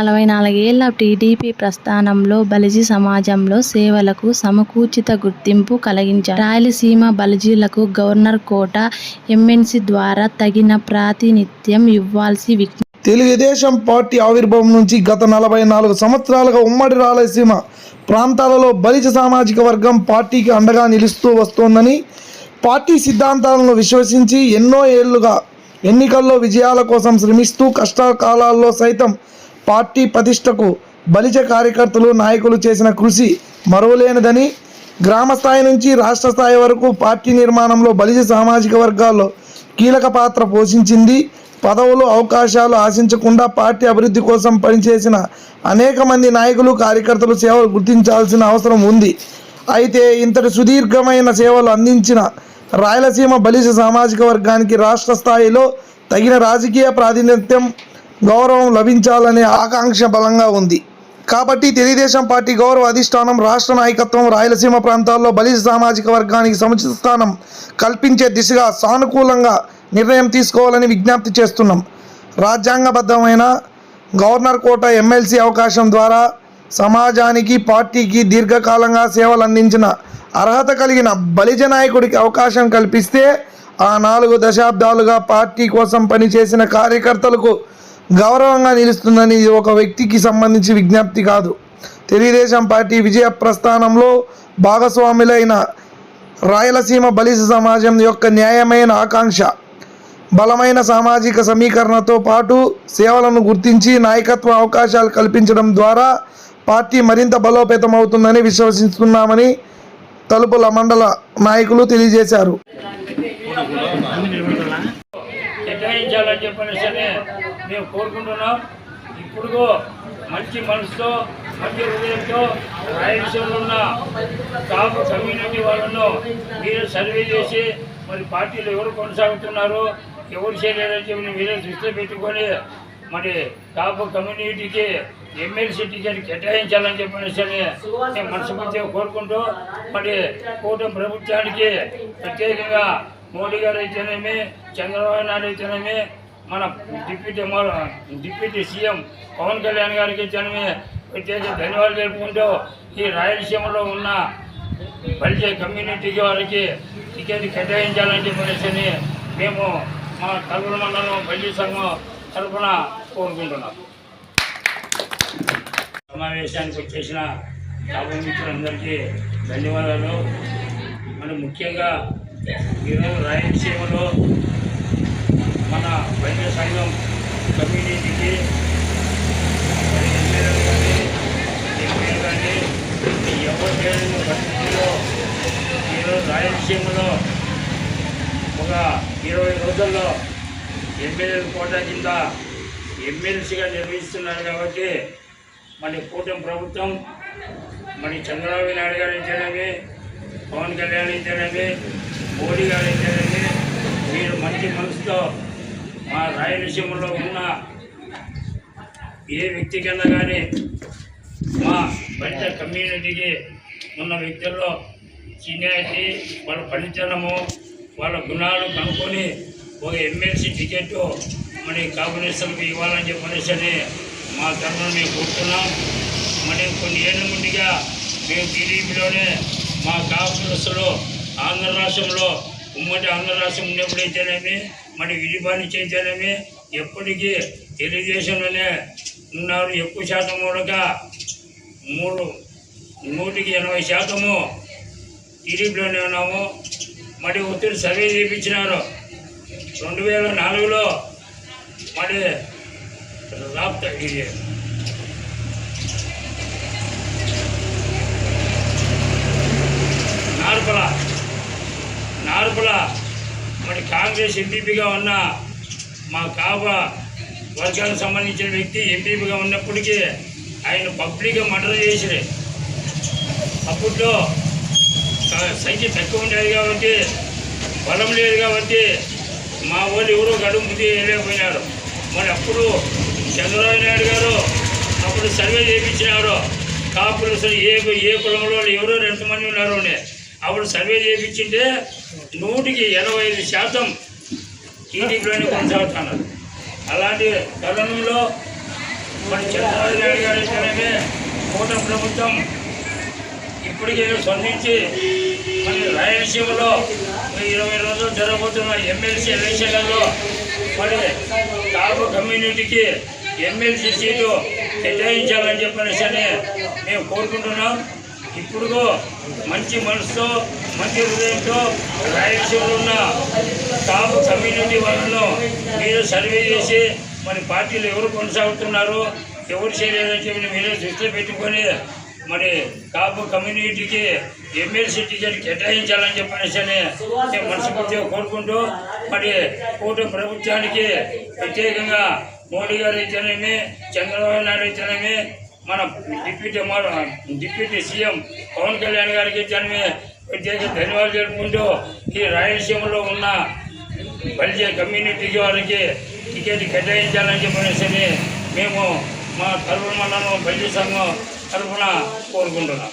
44 ఏళ్ల టీడీపీ ప్రస్థానంలో బలిజీ సమాజంలో సేవలకు సమకూచిత గుర్తింపు కలిగించారు. రాయలసీమ బలిజీలకు గవర్నర్ కోట, ఎమ్మెల్సీ ద్వారా తగిన ప్రాతినిధ్యం ఇవ్వాల్సి విజ్ఞప్తి. తెలుగుదేశం పార్టీ ఆవిర్భావం నుంచి గత 44 సంవత్సరాలుగా ఉమ్మడి రాయలసీమ ప్రాంతాలలో బలిజ సామాజిక వర్గం పార్టీకి అండగా నిలుస్తూ వస్తోందని, పార్టీ సిద్ధాంతాలను విశ్వసించి ఎన్నో ఏళ్లుగా ఎన్నికల్లో విజయాల కోసం శ్రమిస్తూ కష్టకాలాల్లో సైతం పార్టీ ప్రతిష్టకు బలిజ కార్యకర్తలు, నాయకులు చేసిన కృషి మరువలేనిదని, గ్రామ స్థాయి నుంచి రాష్ట్ర స్థాయి వరకు పార్టీ నిర్మాణంలో బలిజ సామాజిక వర్గాల్లో కీలక పాత్ర పోషించింది. పదవులు, అవకాశాలు ఆశించకుండా పార్టీ అభివృద్ధి కోసం పనిచేసిన అనేక మంది నాయకులు, కార్యకర్తలు సేవలు గుర్తించాల్సిన అవసరం ఉంది. అయితే ఇంతటి సుదీర్ఘమైన సేవలు అందించిన రాయలసీమ బలిజ సామాజిక వర్గానికి రాష్ట్ర స్థాయిలో తగిన రాజకీయ ప్రాతినిధ్యం, గౌరవం లభించాలనే ఆకాంక్ష బలంగా ఉంది. కాబట్టి తెలుగుదేశం పార్టీ గౌరవ అధిష్టానం, రాష్ట్ర నాయకత్వం రాయలసీమ ప్రాంతాల్లో బలిజ సామాజిక వర్గానికి సముచిత స్థానం కల్పించే దిశగా సానుకూలంగా నిర్ణయం తీసుకోవాలని విజ్ఞప్తి చేస్తున్నాం. రాజ్యాంగబద్ధమైన గవర్నర్ కోట, ఎమ్మెల్సీ అవకాశం ద్వారా సమాజానికి, పార్టీకి దీర్ఘకాలంగా సేవలు అందించిన అర్హత కలిగిన బలిజ నాయకుడికి అవకాశం కల్పిస్తే ఆ 4 దశాబ్దాలుగా పార్టీ కోసం పనిచేసిన కార్యకర్తలకు గౌరవంగా నిలుస్తుందని ఇది ఒక వ్యక్తికి సంబంధించి విజ్ఞప్తి కాదు. తెలుగుదేశం పార్టీ విజయ ప్రస్థానంలో భాగస్వాములైన రాయలసీమ బలిజ సమాజం యొక్క న్యాయమైన ఆకాంక్ష, బలమైన సామాజిక సమీకరణతో పాటు సేవలను గుర్తించి నాయకత్వ అవకాశాలు కల్పించడం ద్వారా పార్టీ మరింత బలోపేతమవుతుందని విశ్వసిస్తున్నామని తలుపుల మండల నాయకులు తెలియజేశారు. మేము కోరుకుంటున్నాం. ఇప్పుడు మంచి మనసుతో, మంచి హృదయంతో రాయలసీమలో ఉన్న కాపు కమ్యూనిటీ వాళ్ళను మీరు సర్వే చేసి మరి పార్టీలో ఎవరు కొనసాగుతున్నారో, ఎవరు చేయలేదని చెప్పి మీరే దృష్టిలో పెట్టుకొని మరి కాపు కమ్యూనిటీకి ఎమ్మెల్సీ టికెట్ కేటాయించాలని చెప్పనేసి మేము మనస్ఫూర్తిగా కోరుకుంటూ, మరి కూటమి ప్రభుత్వానికి ప్రత్యేకంగా మోడీ గారు అయితేనేమి, చంద్రబాబు నాయుడు అయితేనేమి, మన డిప్యూటీ సీఎం పవన్ కళ్యాణ్ గారికి ప్రత్యేక ధన్యవాదాలు తెలుపుకుంటూ ఈ రాయలసీమలో ఉన్న బలిజ కమ్యూనిటీకి వారికి టికెట్ కేటాయించాలని చెప్పేసి మేము మా తలుపుల మండలం బలిజ సంఘం తరఫున కోరుకుంటున్నాం. సమావేశానికి వచ్చేసిన కాపు మిత్రులందరికీ ధన్యవాదాలు. మరి ముఖ్యంగా ఈరోజు రాయలసీమలో మన బలిజ సంఘం కమ్యూనిటీకి ఎమ్మెల్యేలు కానీ, ఎంపీలు కానీ ఎవరు లేని పరిస్థితిలో ఈరోజు రాయలసీమలో ఒక 20 రోజుల్లో ఎమ్మెల్యేల కోటా కింద ఎమ్మెల్సీగా నిర్వహిస్తున్నారు. కాబట్టి మరి కూటమి ప్రభుత్వం, మరి చంద్రబాబు నాయుడు గారు అయితేనేమి, పవన్ కళ్యాణ్ అయితేనేమి, మోడీ గారు అయితేనేమి, మీరు మంచి మనసుతో మా రాయలసీమలో ఉన్న ఏ వ్యక్తికైనా కానీ మా బలిజ కమ్యూనిటీకి ఉన్న వ్యక్తుల్లో సీనియారిటీ, వాళ్ళ పనితనము, వాళ్ళ గుణాలు కనుక్కొని ఒక ఎమ్మెల్సీ టికెట్ మరి కాంబినేషన్కి ఇవ్వాలని చెప్పనేసి మా తరఫున మేము కోరుతున్నాం. మరి కొన్ని ఏళ్ళ ముందుగా మేము టీడీపీలోనే మా కాపురస్తులు ఆంధ్ర రాష్ట్రంలో, ఉమ్మడి ఆంధ్ర రాష్ట్రం ఉన్నప్పుడైతేనేమి, మరి విడిపాని చేతేనేమి ఎప్పటికీ తెలుగుదేశంలోనే ఉన్నారు. ఎక్కువ శాతం కూడా 100% టీడీపీలోనే ఉన్నాము. మరి ఒత్తిడి సర్వే చేయించినారు 2004లో. మరి నార్పల మరి కాంగ్రెస్ ఎంపీపీగా ఉన్న మా కాప వర్గానికి సంబంధించిన వ్యక్తి ఎంపీపీగా ఉన్నప్పటికీ ఆయన పబ్లిక్గా మర్డర్ చేసిరే. అప్పట్లో సంఖ్య తక్కువ ఉండేది కాబట్టి, బలం లేదు కాబట్టి మా వాళ్ళు ఎవరో గడుపు వెళ్ళలేకపోయినారు. మరి అప్పుడు చంద్రబాబు నాయుడు గారు అప్పుడు సర్వే చేయించినారు. కాపులు ఏ కులంలో ఎవరో 2 మంది ఉన్నారు. అప్పుడు సర్వే చేయించింటే 185% టీడీపీలోనే కొనసాగుతున్నారు. అలాంటి తరుణంలో మరి చంద్రబాబు నాయుడు గారు అయితేనే కూటమి ప్రభుత్వం ఇప్పటికే స్పందించి మరి రాయలసీమలో 20 రోజులు జరగబోతున్న ఎమ్మెల్సీ ఎలక్షన్లలో మరి కాపు కమ్యూనిటీకి ఎమ్మెల్సీ సీటు కేటాయించాలని చెప్పనేసి మేము కోరుకుంటున్నాం. ఇప్పుడు మంచి మనసుతో మంచి హృదయంతో రాయలసీమలో ఉన్న కాపు కమ్యూనిటీ వాళ్ళను మీరు సర్వే చేసి మరి పార్టీలు ఎవరు కొనసాగుతున్నారు ఎవరు చేయలేదని చెప్పి మీరే దృష్టిలో పెట్టుకొని మరి కాపు కమ్యూనిటీకి ఎమ్మెల్సీ టికెట్ కేటాయించాలని చెప్పనేసి మేము మనస్ఫూర్తిగా కోరుకుంటూ మరి కూటమి ప్రభుత్వానికి ప్రత్యేకంగా మోడీ గారు అయితేనేమి చంద్రబాబు నాయుడు అయితేనేమి మన డిప్యూటీ సీఎం పవన్ కళ్యాణ్ గారికి అయితేనేమి ప్రత్యేక ధన్యవాదాలు తెలుపుకుంటూ ఈ రాయలసీమలో ఉన్న బలిజ కమ్యూనిటీకి వారికి టికెట్ కేటాయించాలని చెప్పనేసి మేము మా తరపున మండలం బలిజ సంఘం తరఫున కోరుకుంటున్నాం.